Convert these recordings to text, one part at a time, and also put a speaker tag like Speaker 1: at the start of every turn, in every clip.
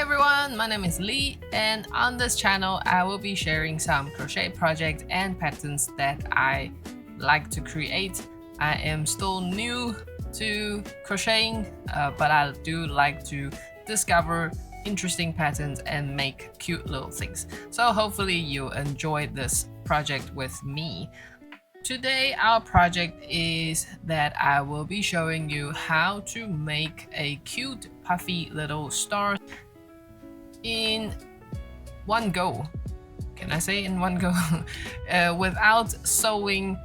Speaker 1: everyone, my name is Lee, and on this channel I will be sharing some crochet projects and patterns that I like to create. I am still new to crocheting, but I do like to discover interesting patterns and make cute little things. So hopefully you enjoy this project with me. Today our project is that I will be showing you how to make a cute puffy little star in one go. Can I say in one go? Without sewing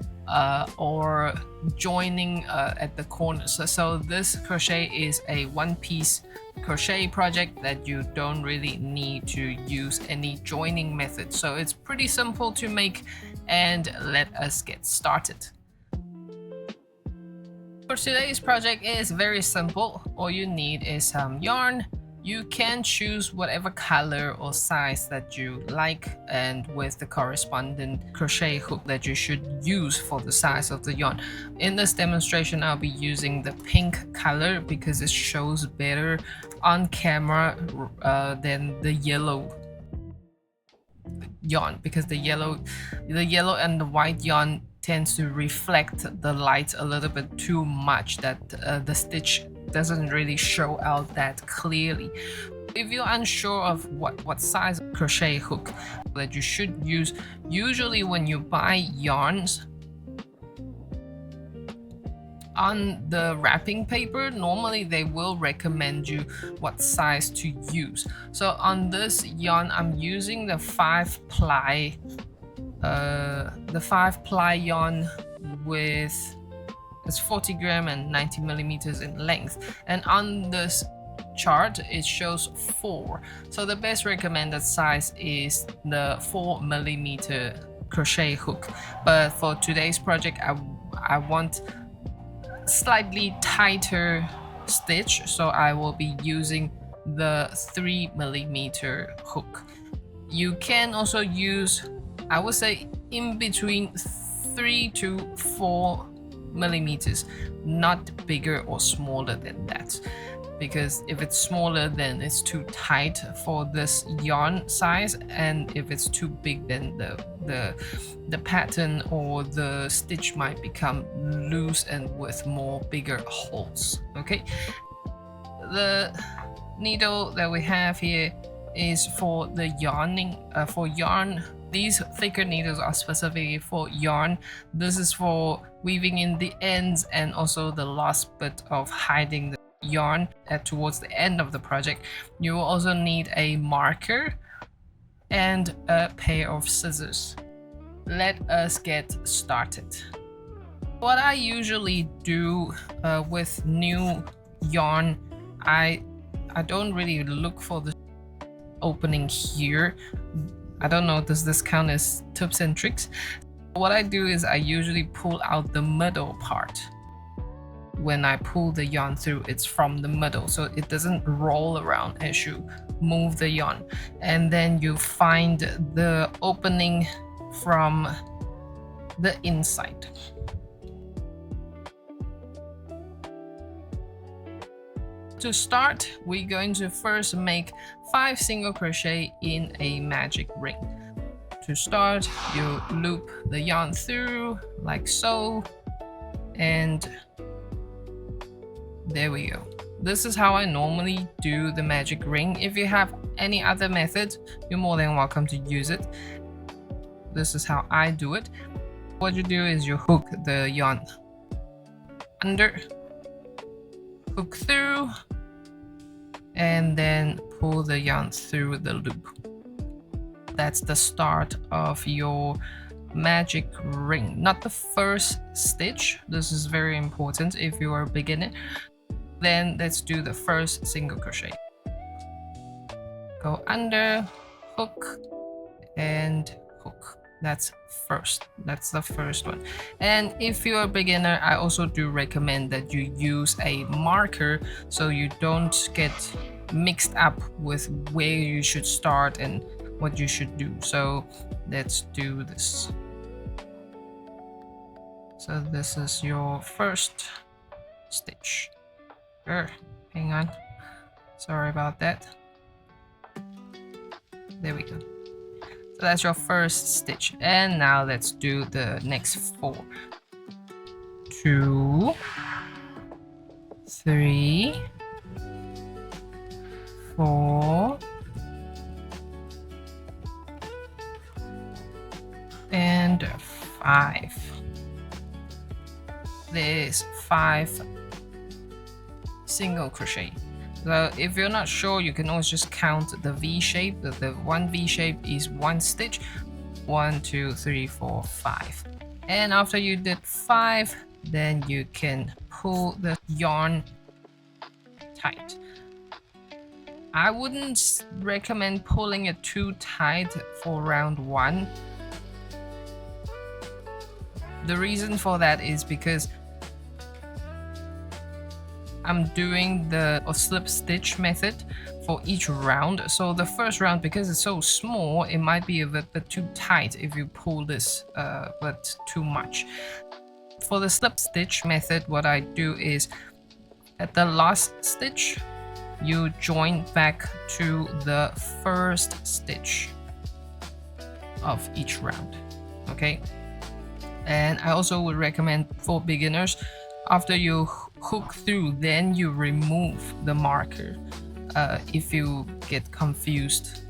Speaker 1: or joining at the corners. So this crochet is a one-piece crochet project that you don't really need to use any joining method. So it's pretty simple to make, and let us get started. For today's project is very simple. All you need is some yarn. You can choose whatever color or size that you like, and with the corresponding crochet hook that you should use for the size of the yarn. In this demonstration I'll be using the pink color because it shows better on camera than the yellow yarn, because the yellow and the white yarn tends to reflect the light a little bit too much, that the stitch doesn't really show out that clearly. If you're unsure of what size crochet hook that you should use, usually when you buy yarns, on the wrapping paper normally they will recommend you what size to use. So on this yarn I'm using the 5-ply yarn with it's 40 gram and 90 millimeters in length, and on this chart it shows 4. So the best recommended size is the 4 millimeter crochet hook, but for today's project I want slightly tighter stitch, so I will be using the 3 millimeter hook. You can also use, I would say, in between 3 to 4 millimeters, not bigger or smaller than that, because if it's smaller then it's too tight for this yarn size, and if it's too big then the pattern or the stitch might become loose and with more bigger holes. Okay, the needle that we have here is for the yarning, for yarn. These thicker needles are specifically for yarn. This is for weaving in the ends and also the last bit of hiding the yarn towards the end of the project. You will also need a marker and a pair of scissors. Let us get started. What I usually do with new yarn, I don't really look for the opening here. I don't know, does this count as tips and tricks? What I do is I usually pull out the middle part. When I pull the yarn through, it's from the middle, so it doesn't roll around as you move the yarn. And then you find the opening from the inside. To start, we're going to first make 5 single crochet in a magic ring. To start, you loop the yarn through like so, and there we go. This is how I normally do the magic ring. If you have any other method, you're more than welcome to use it. This is how I do it. What you do is you hook the yarn under, hook through, and then pull the yarn through the loop. That's the start of your magic ring, not the first stitch. This is very important if you are a beginner. Then let's do the first single crochet. Go under, hook, and hook. That's the first one. And if you're a beginner, I also do recommend that you use a marker so you don't get mixed up with where you should start and what you should do. So let's do this. So this is your first stitch. Hang on, sorry about that. There we go. So that's your first stitch. And now let's do the next 4. 2, 3, 4, and 5. There's 5 single crochet. So if you're not sure, you can always just count the V shape. The one V shape is 1 stitch. 1, 2, 3, 4, 5. And after you did 5, then you can pull the yarn tight. I wouldn't recommend pulling it too tight for round 1. The reason for that is because I'm doing the slip stitch method for each round. So the first round, because it's so small, it might be a bit too tight if you pull this but too much. For the slip stitch method, what I do is at the last stitch, you join back to the first stitch of each round. Okay. And I also would recommend for beginners, after you hook through, then you remove the marker if you get confused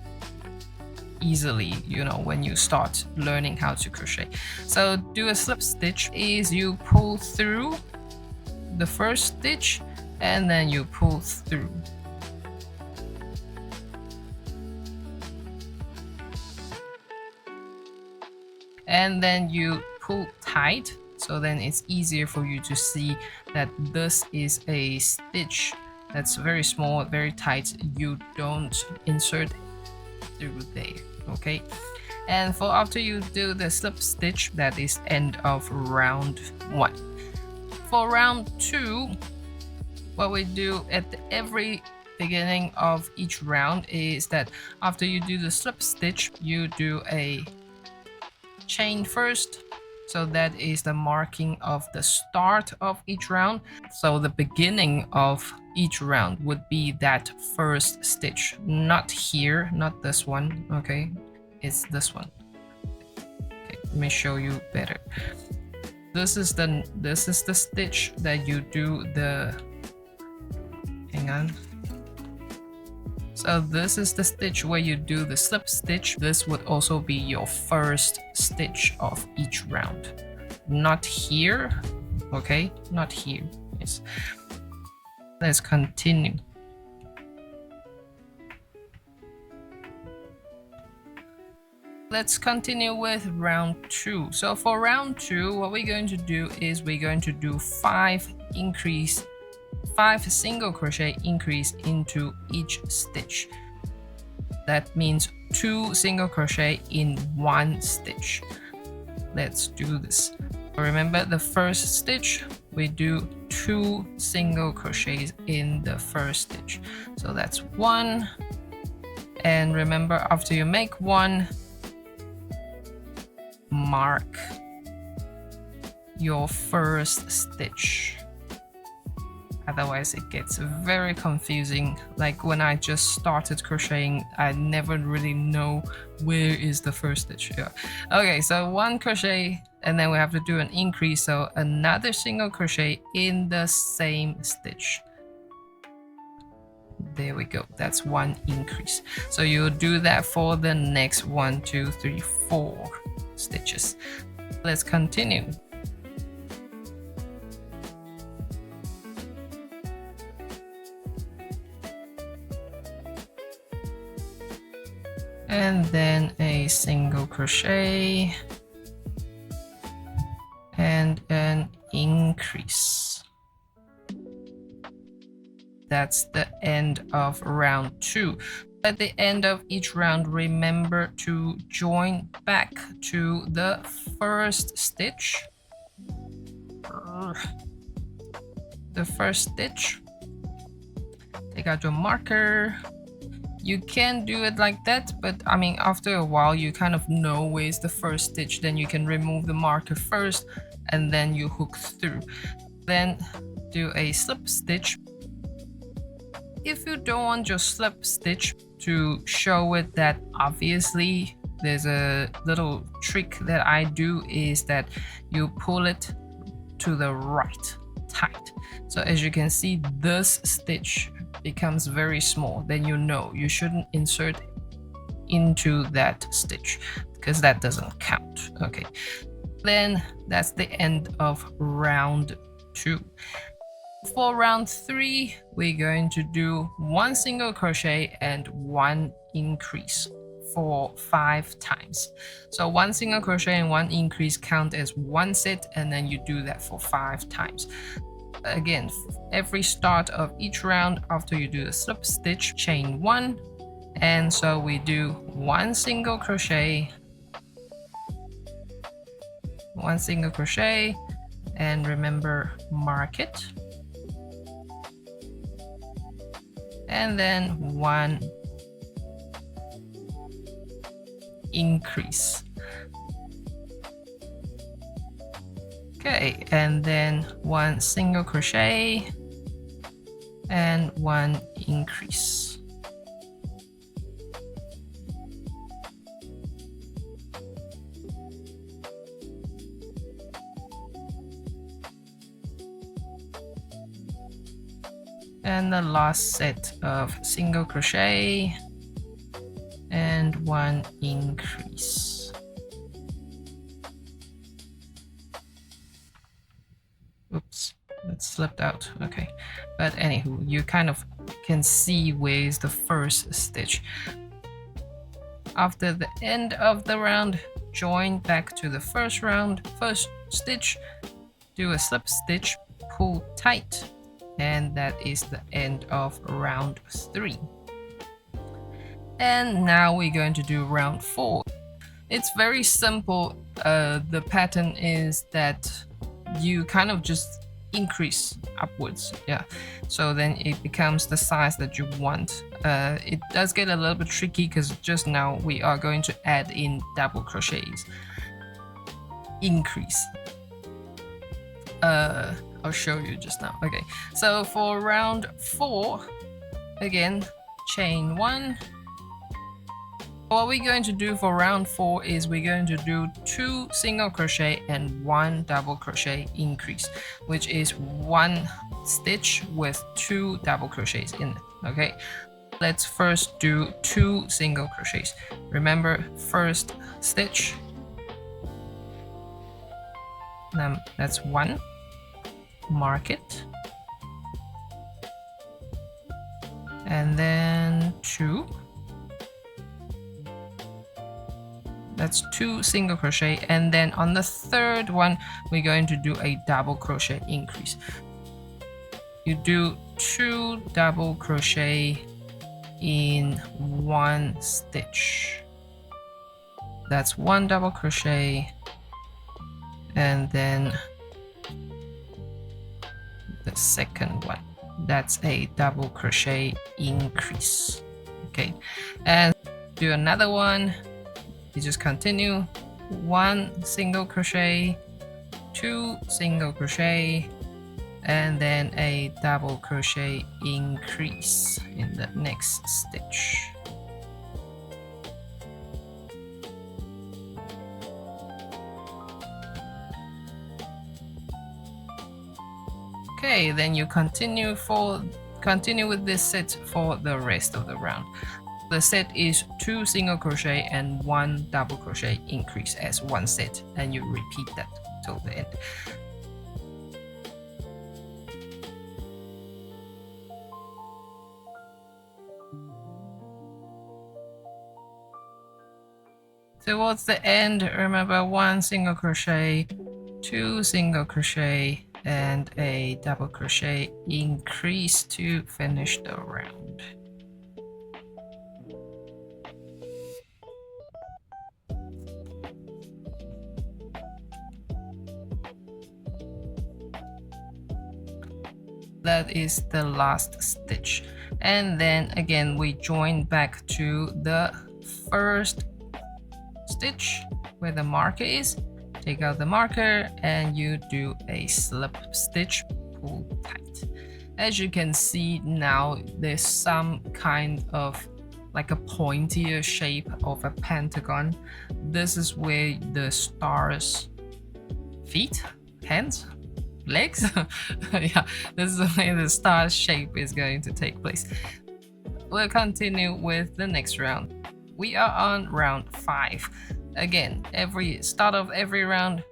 Speaker 1: easily, you know, when you start learning how to crochet. So do a slip stitch is you pull through the first stitch and then you pull through. And then you pull tight, so then it's easier for you to see that this is a stitch that's very small, very tight. You don't insert through there. Okay. And for after you do the slip stitch, that is end of round 1. For round 2, what we do at every beginning of each round is that after you do the slip stitch, you do a chain first. So that is the marking of the start of each round. So the beginning of each round would be that first stitch, not here, not this one. Okay, it's this one. Okay, let me show you better. This is the stitch that you do the, hang on. So this is the stitch where you do the slip stitch. This would also be your first stitch of each round. Not here, okay? Not here. Yes. Let's continue. Let's continue with round 2. So for round 2, what we're going to do is we're going to do 5 single crochet increase into each stitch. That means 2 single crochet in 1 stitch. Let's do this. Remember the first stitch, we do 2 single crochets in the first stitch. So that's 1. And remember, after you make 1, mark your first stitch. Otherwise it gets very confusing. Like when I just started crocheting, I never really know where is the first stitch. Yeah. Okay, so 1 crochet and then we have to do an increase, so another single crochet in the same stitch. There we go, that's 1 increase. So you'll do that for the next 1, 2, 3, 4 stitches. Let's continue. And then a single crochet and an increase. That's the end of round 2. At the end of each round, remember to join back to the first stitch. The first stitch. Take out your marker. You can do it like that, but I mean, after a while, you kind of know where's the first stitch. Then you can remove the marker first, and then you hook through. Then do a slip stitch. If you don't want your slip stitch, to show it that obviously there's a little trick that I do, is that you pull it to the right tight. So as you can see, this stitch becomes very small. Then you know you shouldn't insert into that stitch because that doesn't count. Okay, then that's the end of round 2. For round 3, we're going to do 1 single crochet and 1 increase for 5 times. So 1 single crochet and 1 increase count as 1 set, and then you do that for 5 times. Again, every start of each round, after you do a slip stitch, chain 1, and so we do 1 single crochet, 1 single crochet, and remember, mark it, and then 1 increase. Okay, and then 1 single crochet and 1 increase. And the last set of single crochet and 1 increase. Oops, that slipped out. Okay, but anywho, you kind of can see where's the first stitch. After the end of the round, join back to the first round, first stitch, do a slip stitch, pull tight, and that is the end of round 3. And now we're going to do round 4. It's very simple. The pattern is that you kind of just increase upwards, yeah, so then it becomes the size that you want. It does get a little bit tricky because just now we are going to add in double crochets. Increase, I'll show you just now. Okay, so for round 4, again, chain 1. What we're going to do for round 4 is we're going to do 2 single crochet and 1 double crochet increase, which is 1 stitch with 2 double crochets in it. Okay, let's first do 2 single crochets. Remember, first stitch, that's 1, mark it, and then 2, that's 2 single crochet, and then on the third one we're going to do a double crochet increase. You do 2 double crochet in 1 stitch, that's 1 double crochet, and then the second one, that's a double crochet increase. Okay, and do another one. You just continue, 1 single crochet, 2 single crochet, and then a double crochet increase in the next stitch. Okay, then you continue with this set for the rest of the round. The set is 2 single crochet and 1 double crochet increase as 1 set, and you repeat that till the end. Towards the end, remember, 1 single crochet, 2 single crochet, and a double crochet increase to finish the round. That is the last stitch, and then again we join back to the first stitch where the marker is. Take out the marker and you do a slip stitch, pull tight. As you can see now, there's some kind of like a pointier shape of a pentagon. This is where the stars feet, hands, legs yeah, this is the way the star shape is going to take place. We'll continue with the next round. We are on round 5. Again, every start of every round,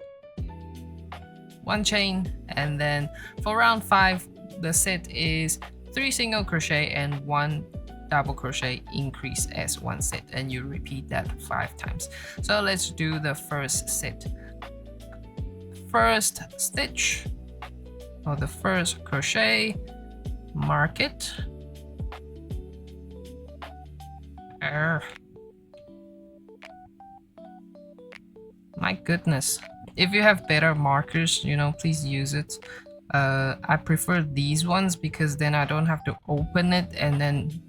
Speaker 1: one chain, and then for round 5 the set is 3 single crochet and 1 double crochet increase as one set, and you repeat that 5 times. So let's do the first set. First stitch or the first crochet, mark it. My goodness, if you have better markers, you know, please use it. I prefer these ones because then I don't have to open it and then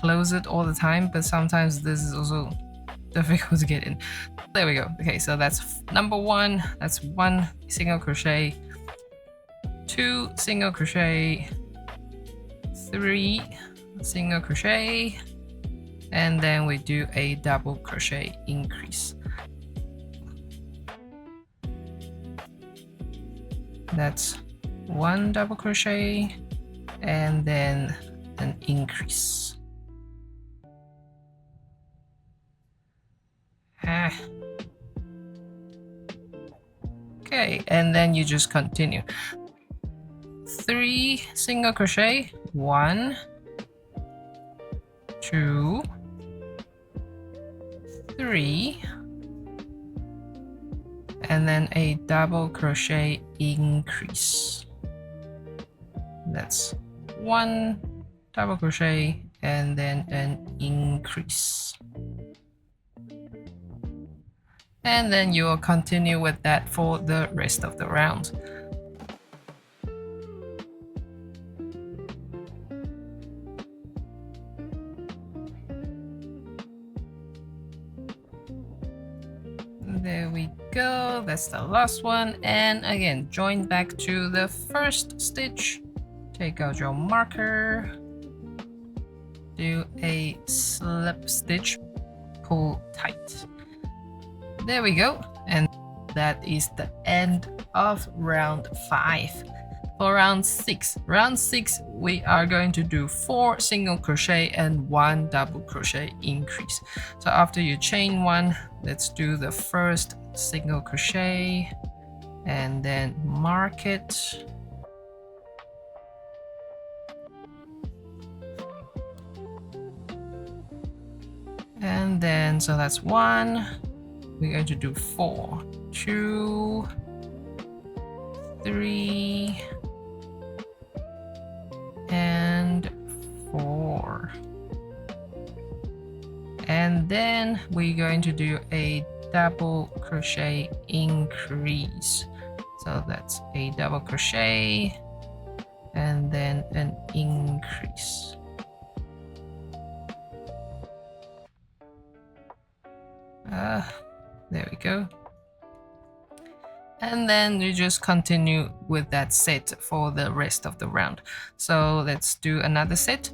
Speaker 1: close it all the time, but sometimes this is also difficult to get in. There we go. Okay, so that's number 1. That's 1 single crochet, 2 single crochet, 3 single crochet, and then we do a double crochet increase. That's 1 double crochet and then an increase. Okay, and then you just continue. 3 single crochet, 1, 2, 3, and then a double crochet increase. That's 1 double crochet and then an increase. And then you will continue with that for the rest of the round. There we go, that's the last one. And again, join back to the first stitch, take out your marker, do a slip stitch, pull tight. There we go, and that is the end of round 5. For round 6, we are going to do 4 single crochet and 1 double crochet increase. So after you chain 1, let's do the first single crochet and then mark it. And then, so that's 1. We're going to do 4, 2, 3, and 4. And then we're going to do a double crochet increase. So that's a double crochet and then an increase. There we go. And then you just continue with that set for the rest of the round. So let's do another set.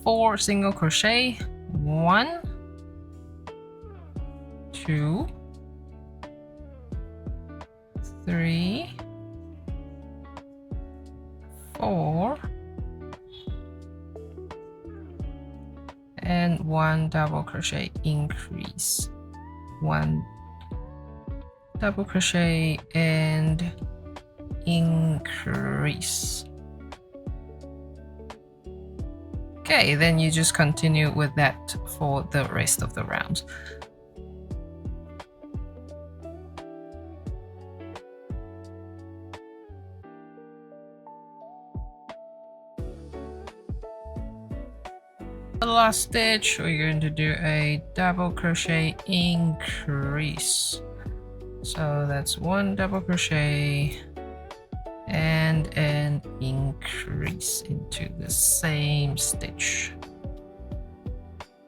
Speaker 1: 4 single crochet, 1, 2, 3, 4, and 1 double crochet increase. 1 double crochet and increase. Okay, then you just continue with that for the rest of the round. The last stitch, we're going to do a double crochet increase. So that's 1 double crochet and an increase into the same stitch.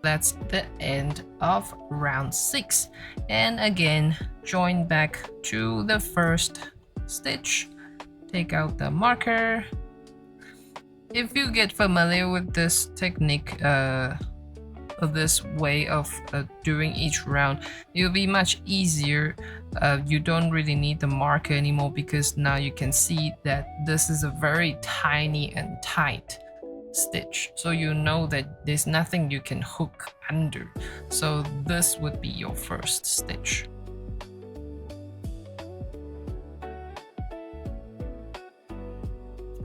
Speaker 1: That's the end of round 6. And again, join back to the first stitch, take out the marker. If you get familiar with this technique, this way of doing each round, it'll be much easier. You don't really need the marker anymore, because now you can see that this is a very tiny and tight stitch, so you know that there's nothing you can hook under. So this would be your first stitch.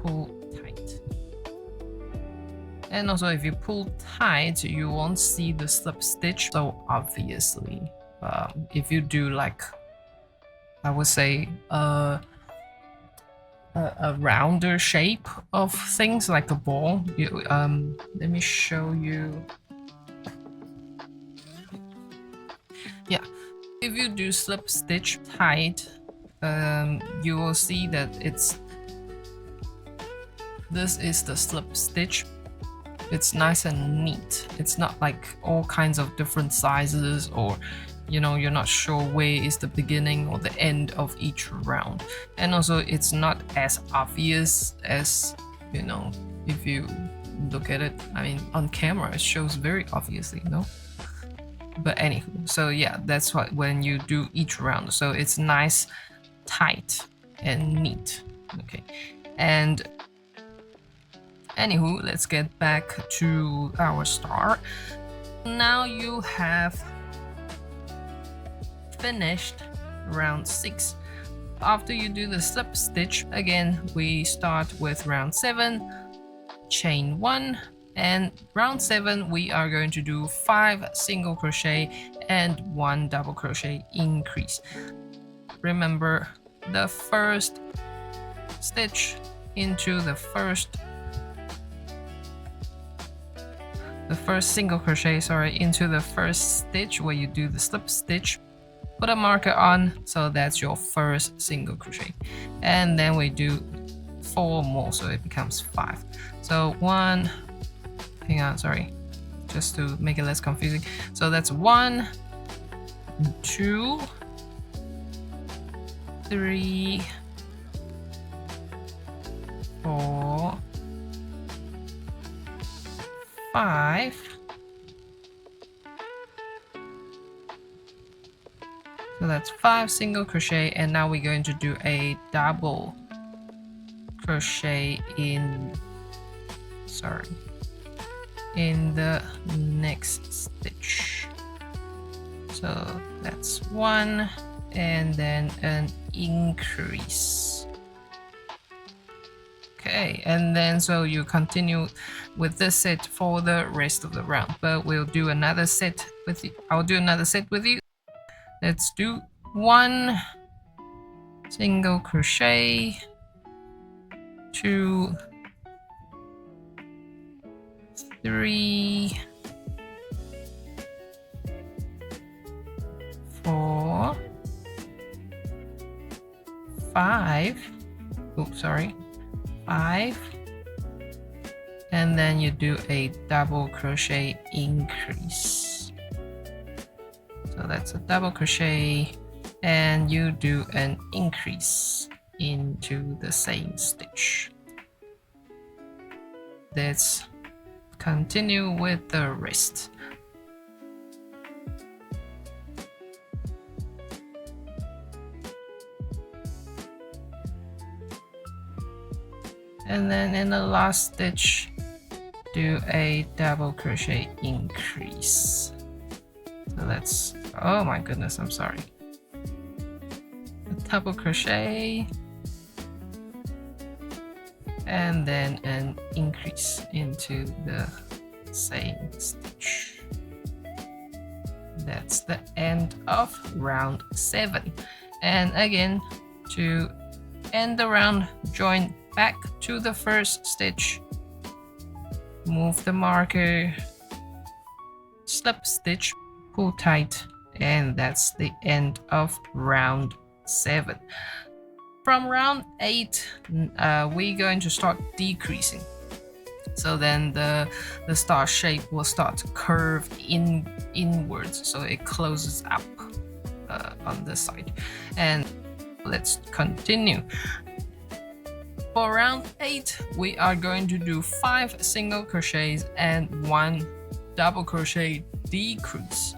Speaker 1: Pull tight, and also if you pull tight, you won't see the slip stitch so obviously. If you do, like, I would say a rounder shape of things, like a ball, let me show you. Yeah, if you do slip stitch tight, you will see that this is the slip stitch. It's nice and neat. It's not like all kinds of different sizes, or you're not sure where is the beginning or the end of each round. And also it's not as obvious as, if you look at it. I mean, on camera it shows very obviously, no? But anywho, so yeah, that's what when you do each round. So it's nice, tight, and neat. Okay, and anywho, let's get back to our star. Now you have finished round 6. After you do the slip stitch, again we start with round 7, chain 1, and round 7 we are going to do 5 single crochet and 1 double crochet increase. Remember, the first stitch into the first single crochet, into the first stitch where you do the slip stitch, put a marker on, so that's your first single crochet, and then we do 4 more, so it becomes 5. So just to make it less confusing, so that's 1, 2, 3, 4, 5, so that's 5 single crochet, and now we're going to do a double crochet in the next stitch. So that's 1, and then an increase. Okay, and then so you continue with this set for the rest of the round, but we'll do another set with you. I'll do another set with you. Let's do 1 single crochet, 2, 3, 4, 5. Oops, sorry. 5, and then you do a double crochet increase. So that's a double crochet, and you do an increase into the same stitch. Let's continue with the rest. And then in the last stitch, do a double crochet increase. So that's, oh my goodness, I'm sorry. A double crochet, and then an increase into the same stitch. That's the end of round 7. And again, to end the round, join back to the first stitch, move the marker, slip stitch, pull tight, and that's the end of round 7. From round 8, we're going to start decreasing. So then the star shape will start to curve inwards, so it closes up on this side. And let's continue. For round 8, we are going to do 5 single crochets and 1 double crochet decrease.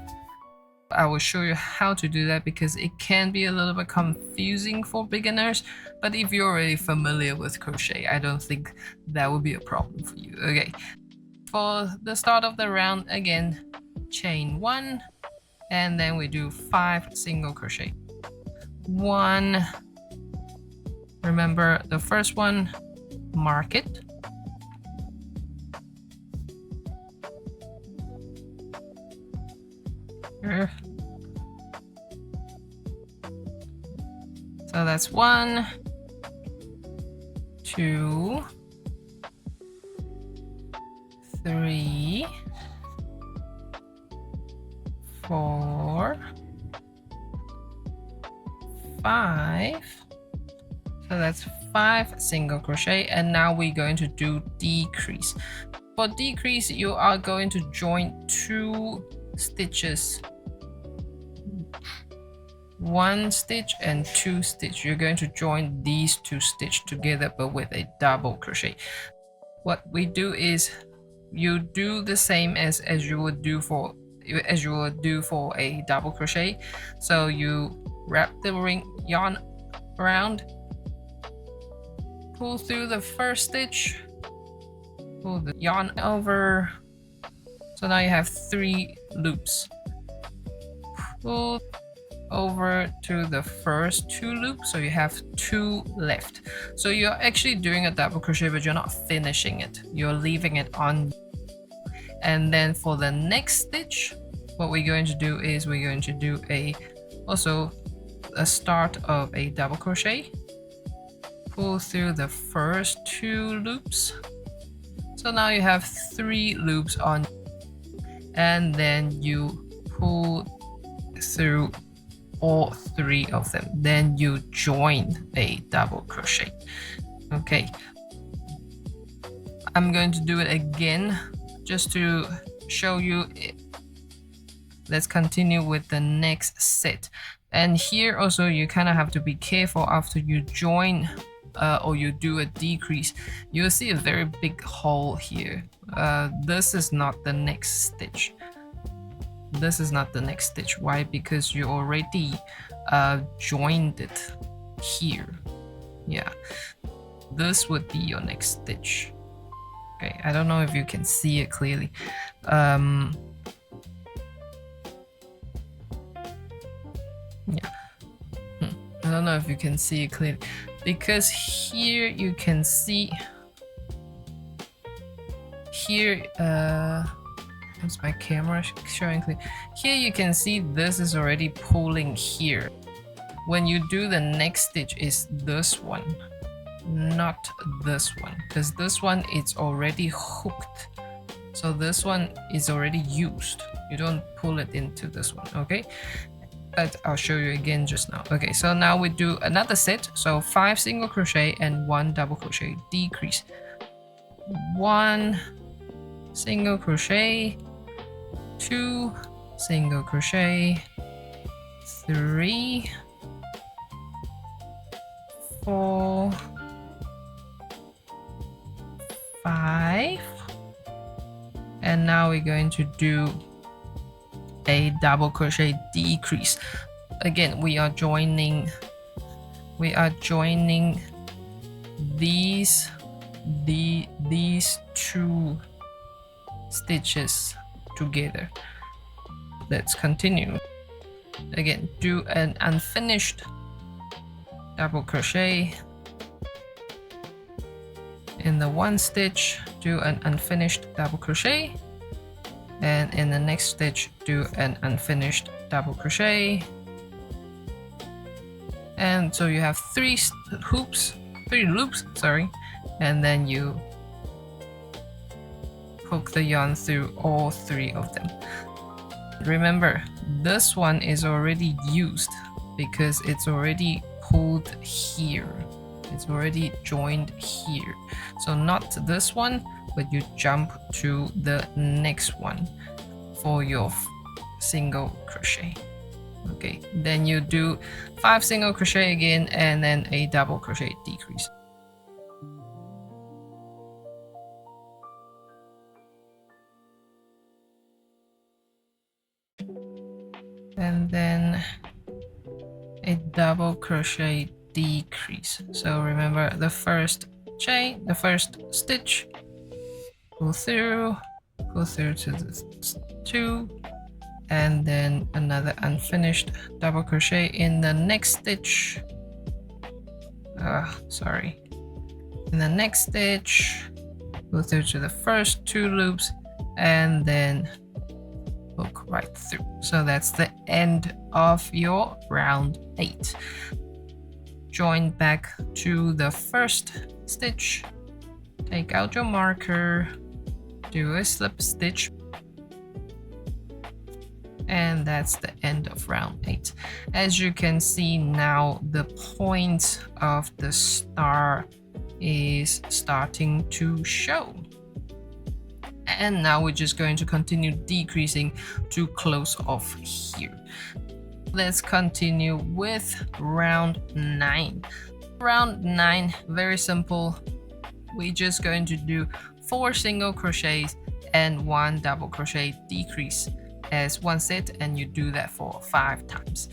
Speaker 1: I will show you how to do that because it can be a little bit confusing for beginners, but if you're already familiar with crochet, I don't think that will be a problem for you. Okay, for the start of the round, again, chain 1, and then we do 5 single crochet. 1, remember the first one, mark it. Here. So that's 1, 2, 3, 4, 5. So that's 5 single crochet, and now we're going to do decrease. For decrease, you are going to join 2 stitches, 1 stitch and 2 stitch. You're going to join these 2 stitches together, but with a double crochet. What we do is you do the same as you would do for a double crochet. So you wrap the yarn around, pull through the first stitch, pull the yarn over. So now you have 3 loops. Pull over to the first 2 loops, so you have 2 left. So you're actually doing a double crochet, but you're not finishing it, you're leaving it on. And then for the next stitch, what we're going to do is we're going to do also a start of a double crochet, pull through the first 2 loops. So now you have 3 loops on, and then you pull through all 3 of them, then you join a double crochet. Okay, I'm going to do it again just to show you it. Let's continue with the next set. And here also you kind of have to be careful after you join or you do a decrease. You'll see a very big hole here. This is not the next stitch. This is not the next stitch. Why? Because you already joined it here. Yeah, this would be your next stitch. Okay, I don't know if you can see it clearly. Yeah, I don't know if you can see it clearly, because here you can see here. Is my camera showing clear? Here you can see this is already pulling here. When you do the next stitch is this one, not this one, because this one is already hooked. So this one is already used. You don't pull it into this one, okay? But I'll show you again just now. Okay, so now we do another set. So 5 single crochet and 1 double crochet decrease. 1 single crochet, 2 single crochet, 3, 4, 5, and now we're going to do a double crochet decrease. Again, we are joining these 2 stitches together. Let's continue. Again, do an unfinished double crochet. In the 1 stitch, do an unfinished double crochet, and in the next stitch do an unfinished double crochet. And so you have 3 loops, sorry, and then you hook the yarn through all 3 of them. Remember, this one is already used because it's already pulled here. It's already joined here. So not this one, but you jump to the next one for your single crochet. Okay, then you do 5 single crochet again and then a double crochet decrease. and then a double crochet decrease. So remember the first chain, the first stitch, go through to the 2, and then another unfinished double crochet in the next stitch. Sorry, in the next stitch, go through to the first 2 loops, and then hook right through. So that's the end of your round 8. Join back to the first stitch, take out your marker, do a slip stitch, and that's the end of round 8. As you can see now, the point of the star is starting to show. And now we're just going to continue decreasing to close off here. Let's continue with round 9. Round 9, very simple. We're just going to do 4 single crochets and 1 double crochet decrease as one set, and you do that for 5 times.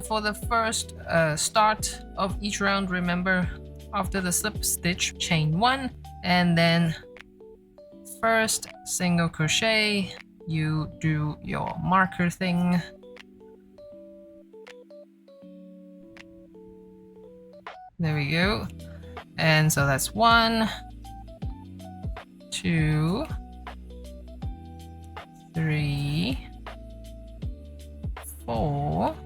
Speaker 1: For the first start of each round, remember, after the slip stitch, chain 1, and then first single crochet, you do your marker thing. There we go. And so that's 1, 2, 3, 4.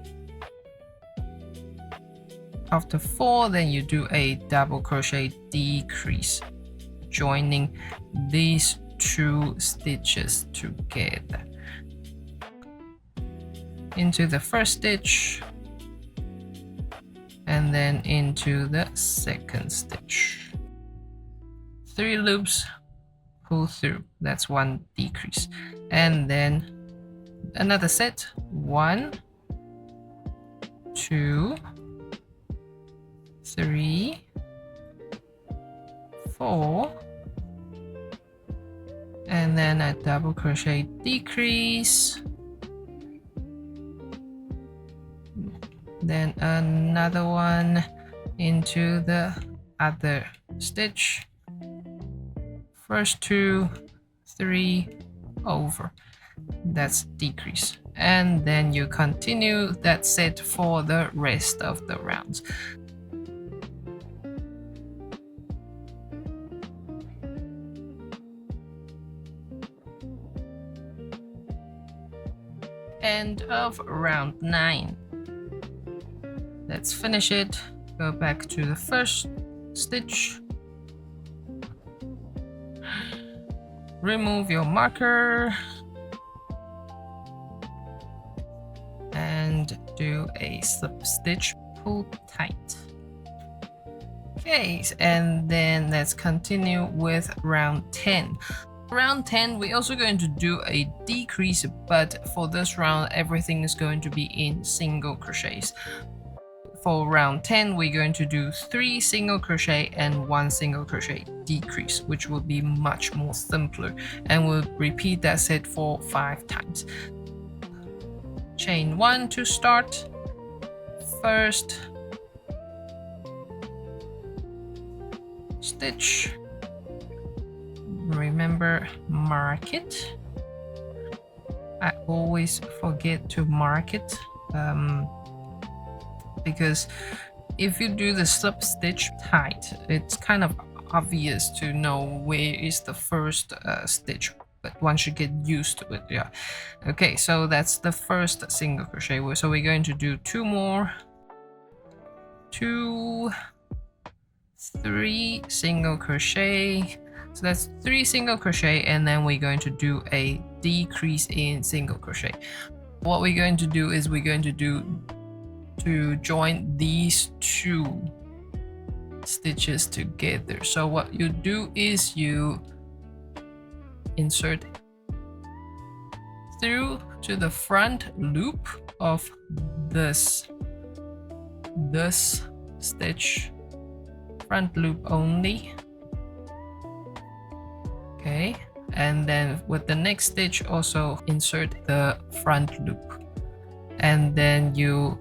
Speaker 1: After 4, then you do a double crochet decrease, joining these 2 stitches together into the first stitch, and then into the second stitch. 3 loops, pull through, that's 1 decrease, and then another set, 1, 2, 3, 4, and then a double crochet decrease, then another one into the other stitch, first 2, 3, over, that's decrease, and then you continue that set for the rest of the rounds. End of round 9. Let's finish it. Go back to the first stitch, remove your marker, and do a slip stitch, pull tight. Okay, and then let's continue with round 10. Round 10, we're also going to do a decrease, but for this round, everything is going to be in single crochets. For round 10, we're going to do 3 single crochet and 1 single crochet decrease, which will be much more simpler, and we'll repeat that set for 5 times. Chain 1 to start, first stitch, remember, mark it. I always forget to mark it because if you do the slip stitch tight, it's kind of obvious to know where is the first stitch, but once you get used to it, yeah. Okay, so that's the first single crochet. So we're going to do 2 more, 2, 3 single crochet. So that's 3 single crochet, and then we're going to do a decrease in single crochet. What we're going to do is we're going to join these 2 stitches together. So what you do is you insert through to the front loop of this stitch, front loop only. Okay, and then with the next stitch also insert the front loop, and then you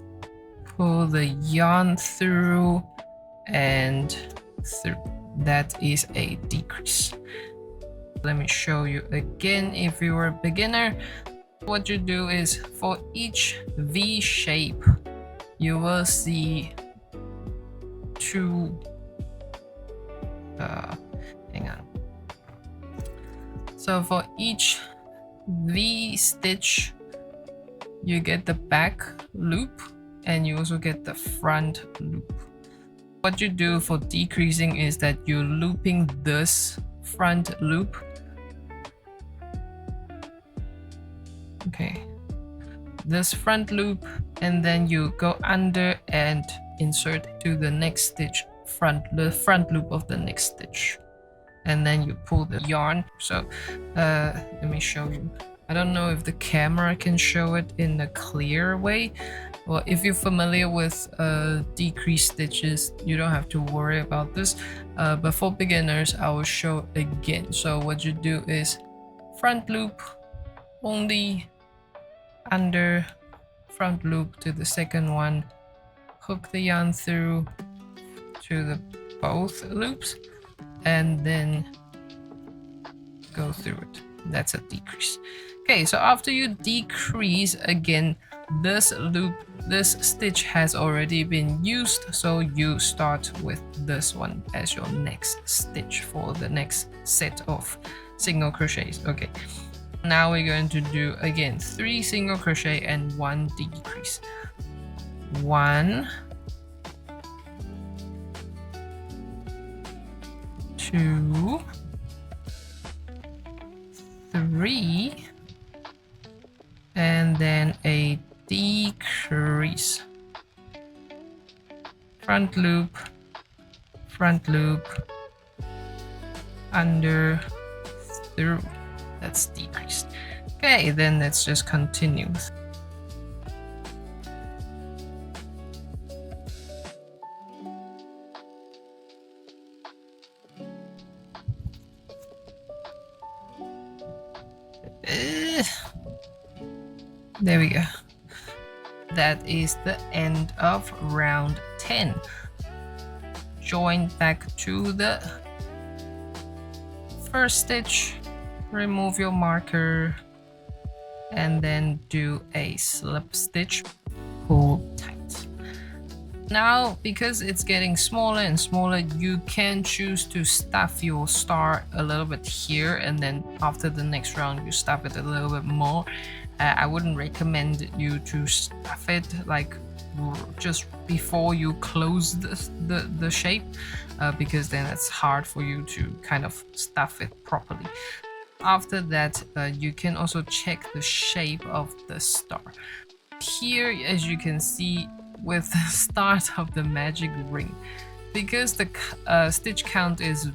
Speaker 1: pull the yarn through and through. That is a decrease. Let me show you again. If you are a beginner, what you do is for each V shape, you will see two, hang on. So for each V stitch, you get the back loop and you also get the front loop. What you do for decreasing is that you're looping this front loop. Okay, this front loop, and then you go under and insert to the next stitch, the front loop of the next stitch, and then you pull the yarn. So let me show you. I don't know if the camera can show it in a clear way. Well, if you're familiar with decreased stitches, you don't have to worry about this. But for beginners, I will show again. So what you do is front loop only, under, front loop to the second one, hook the yarn through to the both loops, and then go through it. That's a decrease. Okay, so after you decrease again, this loop, this stitch has already been used, so you start with this one as your next stitch for the next set of single crochets. Okay, now we're going to do again 3 single crochet and 1 decrease. 1, 2, 3, and then a decrease. Front loop, under, through. That's decreased. Okay, then let's just continue. There we go. That is the end of round 10. Join back to the first stitch, remove your marker, and then do a slip stitch, pull tight. Now, because it's getting smaller and smaller, you can choose to stuff your star a little bit here, and then after the next round you stuff it a little bit more. I wouldn't recommend you to stuff it like just before you close the shape, because then it's hard for you to kind of stuff it properly. After that, you can also check the shape of the star. Here, as you can see, with the start of the magic ring, because the stitch count is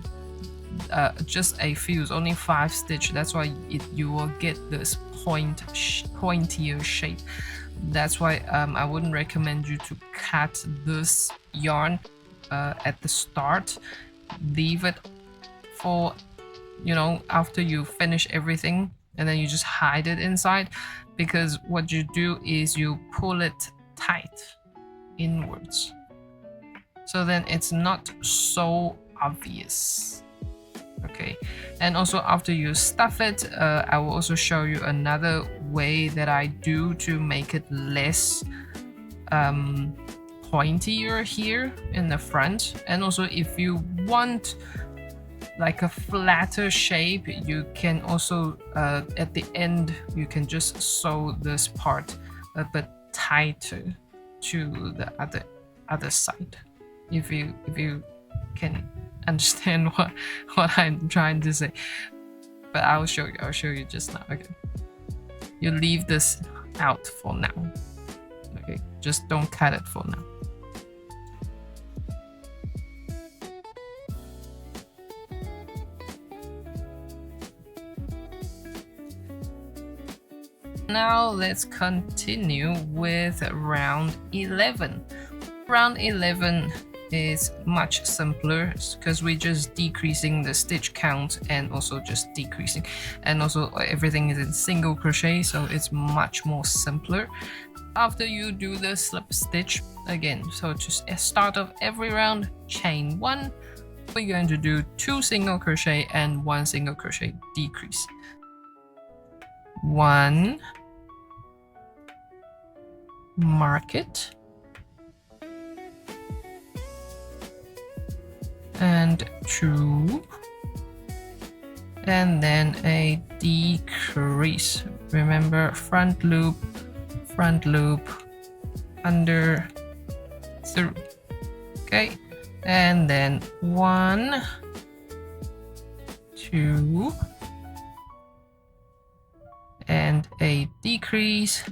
Speaker 1: just a few, it's only 5 stitch. That's why you will get this pointier shape. That's why I wouldn't recommend you to cut this yarn at the start. Leave it for, you know, after you finish everything, and then you just hide it inside, because what you do is you pull it tight inwards, so then it's not so obvious. Okay, and also after you stuff it, I will also show you another way that I do to make it less pointier here in the front. And also, if you want like a flatter shape, you can also at the end you can just sew this part a bit tighter to the other side, if you can understand what I'm trying to say. But I'll show you just now. Okay, you leave this out for now. Okay, just don't cut it for now. Now let's continue with round 11. Round 11 is much simpler because we're just decreasing the stitch count and also just decreasing, and also everything is in single crochet, so it's much more simpler. After you do the slip stitch again, so to start of every round, chain 1, we're going to do 2 single crochet and 1 single crochet decrease. 1, mark it, and 2, and then a decrease. Remember, front loop, under, through. Okay, and then 1, 2, and a decrease.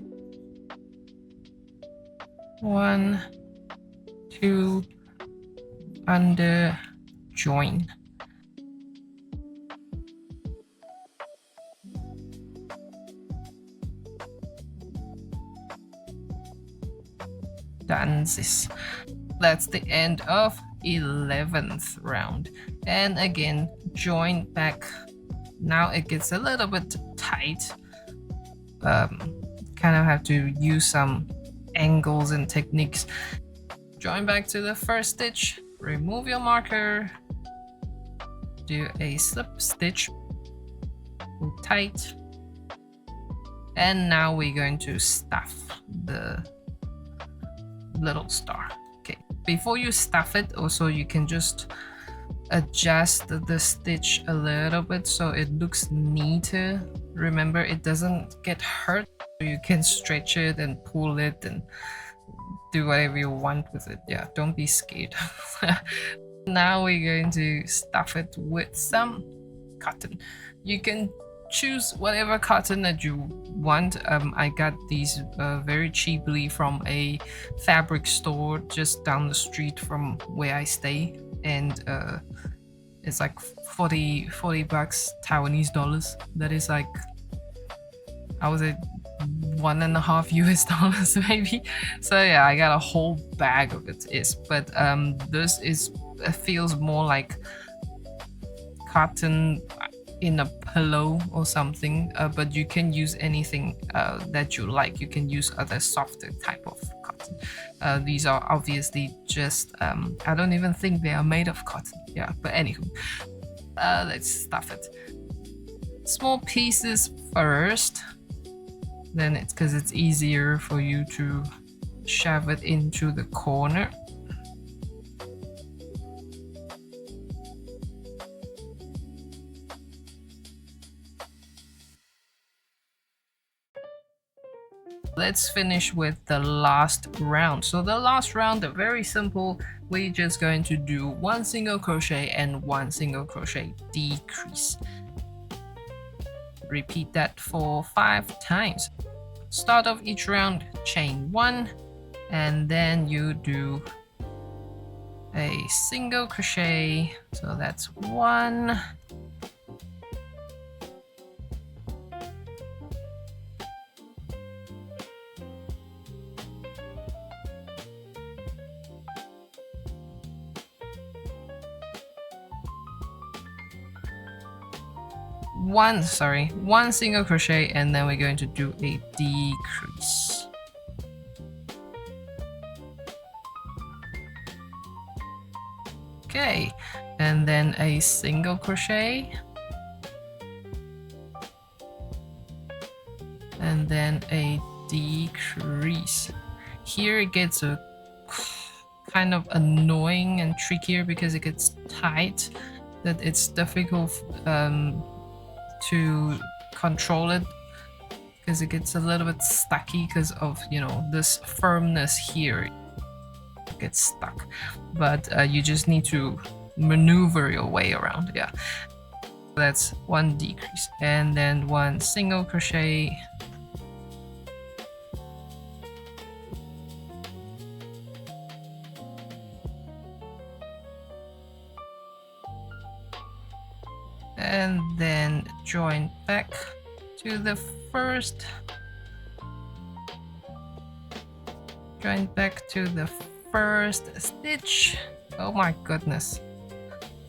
Speaker 1: 1, 2, under, join. Done this. That's the end of 11th round. And again, join back. Now it gets a little bit tight. Kind of have to use some angles and techniques. Join back to the first stitch, remove your marker, do a slip stitch, pull tight, and now we're going to stuff the little star. Okay, before you stuff it, also you can just adjust the stitch a little bit so it looks neater. Remember, it doesn't get hurt. You can stretch it and pull it and do whatever you want with it. Yeah, don't be scared. Now we're going to stuff it with some cotton. You can choose whatever cotton that you want. I got these very cheaply from a fabric store just down the street from where I stay, and it's like 40 bucks Taiwanese dollars. That is like, I would say $1.5 US maybe. So yeah, I got a whole bag of it. But this feels more like cotton in a pillow or something, but you can use anything that you like. You can use other softer type of cotton. These are obviously just I don't even think they are made of cotton. Yeah, but anywho, let's stuff it. Small pieces first, then it's because it's easier for you to shove it into the corner. Let's finish with the last round. So the last round, very simple. We're just going to do 1 single crochet and 1 single crochet decrease. Repeat that for 5 times. Start of each round, chain 1, and then you do a single crochet. So that's 1, one single crochet, and then we're going to do a decrease. Okay, and then a single crochet, and then a decrease. Here it gets a kind of annoying and trickier because it gets tight, that it's difficult to control it, because it gets a little bit stucky because of, you know, this firmness here. It gets stuck, but you just need to maneuver your way around. Yeah, that's 1 decrease, and then 1 single crochet, and then join back to the first, stitch. Oh my goodness.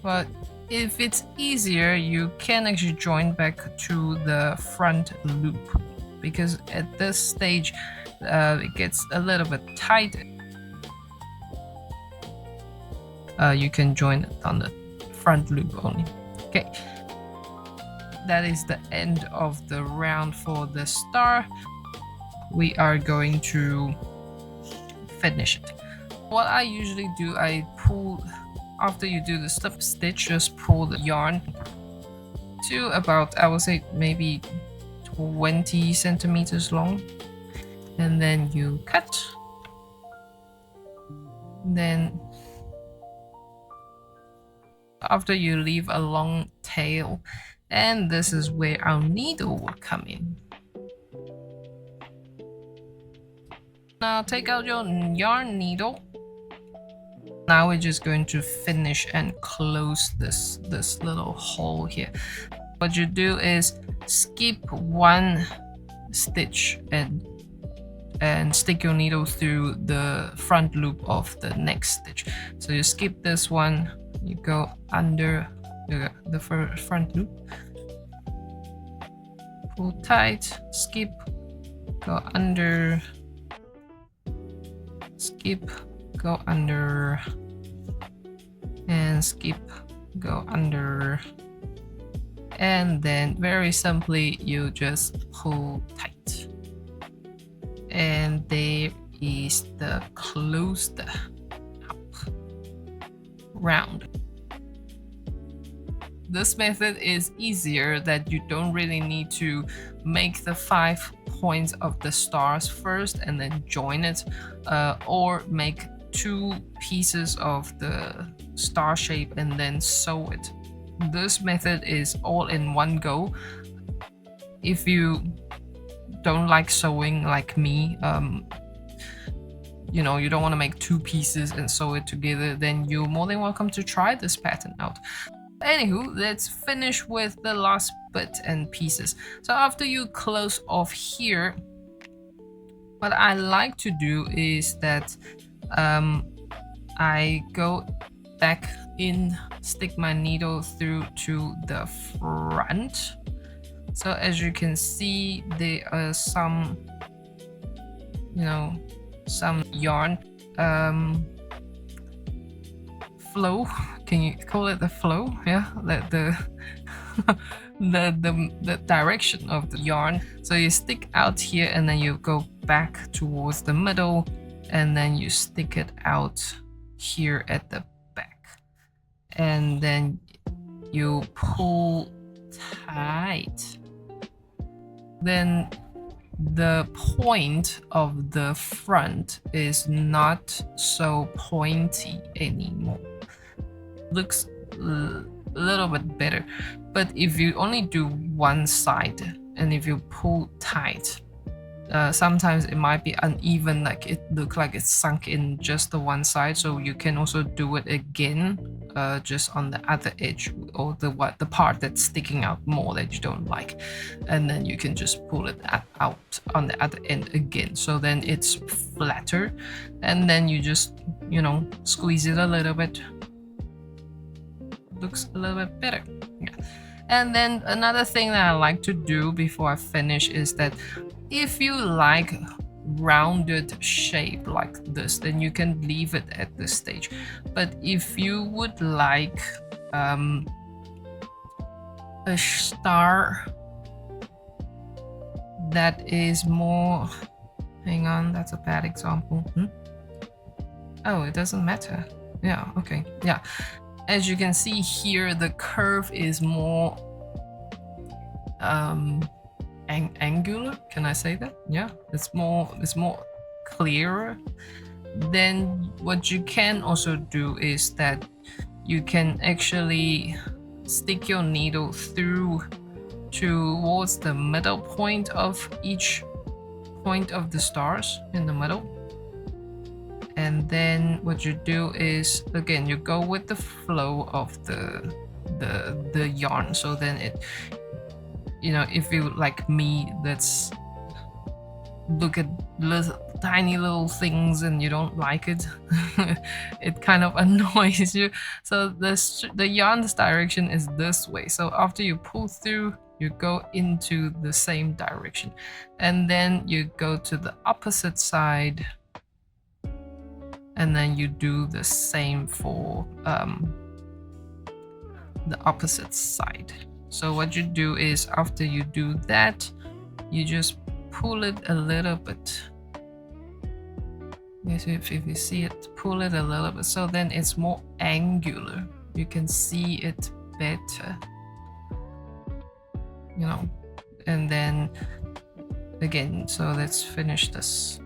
Speaker 1: But if it's easier, you can actually join back to the front loop, because at this stage it gets a little bit tight, you can join it on the front loop only. Okay, that is the end of the round for the star. We are going to finish it. What I usually do, I pull, after you do the slip stitch, just pull the yarn to about, I would say maybe 20 centimeters long, and then you cut. Then after you leave a long tail, and this is where our needle will come in. Now take out your yarn needle. Now we're just going to finish and close this little hole here. What you do is skip one stitch and stick your needle through the front loop of the next stitch. So you skip this one, you go under the front loop, pull tight, skip, go under, skip, go under, and skip, go under, and then very simply you just pull tight, and there is the closed up round. This method is easier, that you don't really need to make the 5 points of the stars first and then join it, or make 2 pieces of the star shape and then sew it. This method is all in one go. If you don't like sewing like me, you know, you don't want to make 2 pieces and sew it together, then you're more than welcome to try this pattern out. Anywho, let's finish with the last bit and pieces. So after you close off here, what I like to do is that I go back in, stick my needle through to the front. So as you can see, there are some, you know, some yarn flow. Can you call it the flow? Yeah, the the direction of the yarn. So you stick out here and then you go back towards the middle, and then you stick it out here at the back, and then you pull tight. Then the point of the front is not so pointy anymore. Looks a little bit better, but if you only do one side and if you pull tight, sometimes it might be uneven, like it looks like it's sunk in just the one side. So you can also do it again, just on the other edge, or the part that's sticking out more that you don't like, and then you can just pull it out on the other end again, so then it's flatter, and then you just, you know, squeeze it a little bit. Looks a little bit better. Yeah. And then another thing that I like to do before I finish is that if you like rounded shape like this, then you can leave it at this stage. But if you would like a star that is more, hang on, that's a bad example. Oh, it doesn't matter. Yeah, okay, yeah. As you can see here, the curve is more angular. Can I say that? Yeah, it's more clearer. Then what you can also do is that you can actually stick your needle through towards the middle point of each point of the stars in the middle. And then what you do is, again, you go with the flow of the yarn. So then it, you know, if you like me, that's look at tiny little things and you don't like it, it kind of annoys you. So the yarn's direction is this way. So after you pull through, you go into the same direction, and then you go to the opposite side, and then you do the same for the opposite side. So what you do is, after you do that, you just pull it a little bit. Yes, if you see it, pull it a little bit, so then it's more angular. You can see it better, you know. And then again, so let's finish this.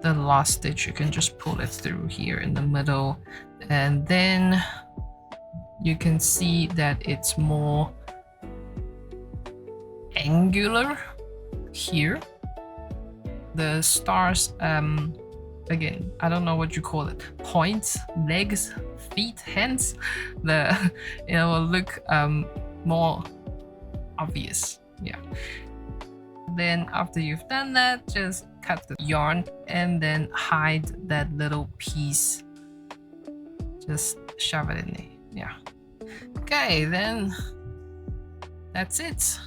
Speaker 1: The last stitch, you can just pull it through here in the middle, and then you can see that it's more angular here. The stars, again, I don't know what you call it, points, legs, feet, hands, it will look more obvious. Yeah. Then after you've done that, just cut the yarn and then hide that little piece. Just shove it in there. Yeah. Okay, then that's it.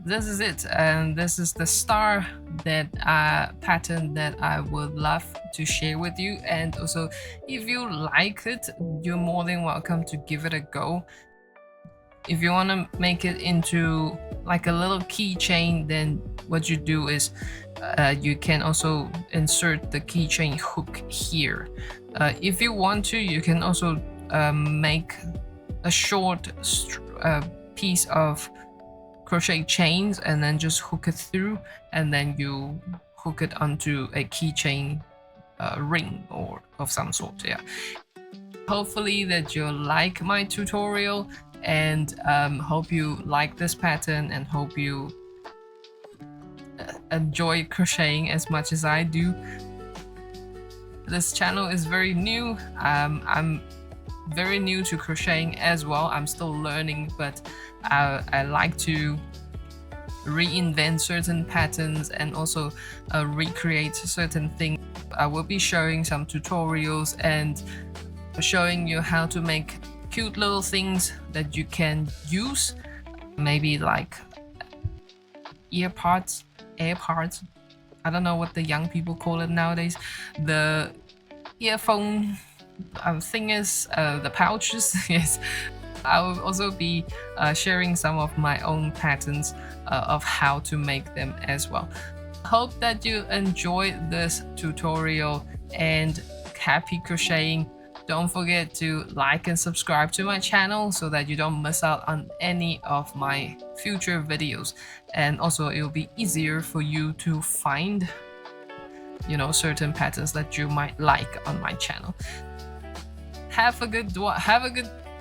Speaker 1: This is it, and this is the star that pattern that I would love to share with you. And also, if you like it, you're more than welcome to give it a go. If you want to make it into like a little keychain, then what you do is you can also insert the keychain hook here. If you want to, you can also make a short piece of crochet chains and then just hook it through, and then you hook it onto a keychain ring or of some sort. Yeah. Hopefully that you like my tutorial, and hope you like this pattern, and hope you enjoy crocheting as much as I do. This channel is very new. I'm very new to crocheting as well. I'm still learning, but I like to reinvent certain patterns and also recreate certain things. I will be showing some tutorials and showing you how to make cute little things that you can use, maybe like ear parts, air parts. I don't know what the young people call it nowadays. The earphone thingies, the pouches. Yes, I will also be sharing some of my own patterns of how to make them as well. Hope that you enjoyed this tutorial, and happy crocheting. Don't forget to like and subscribe to my channel so that you don't miss out on any of my future videos. And also, it will be easier for you to find, you know, certain patterns that you might like on my channel. Have a good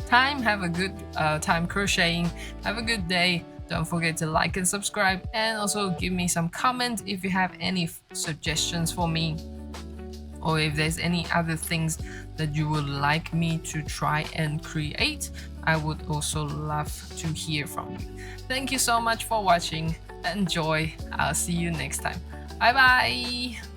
Speaker 1: time. Have a good time crocheting. Have a good day. Don't forget to like and subscribe, and also give me some comments if you have any suggestions for me, or if there's any other things that you would like me to try and create. I would also love to hear from you. Thank you so much for watching. Enjoy. I'll see you next time. Bye bye.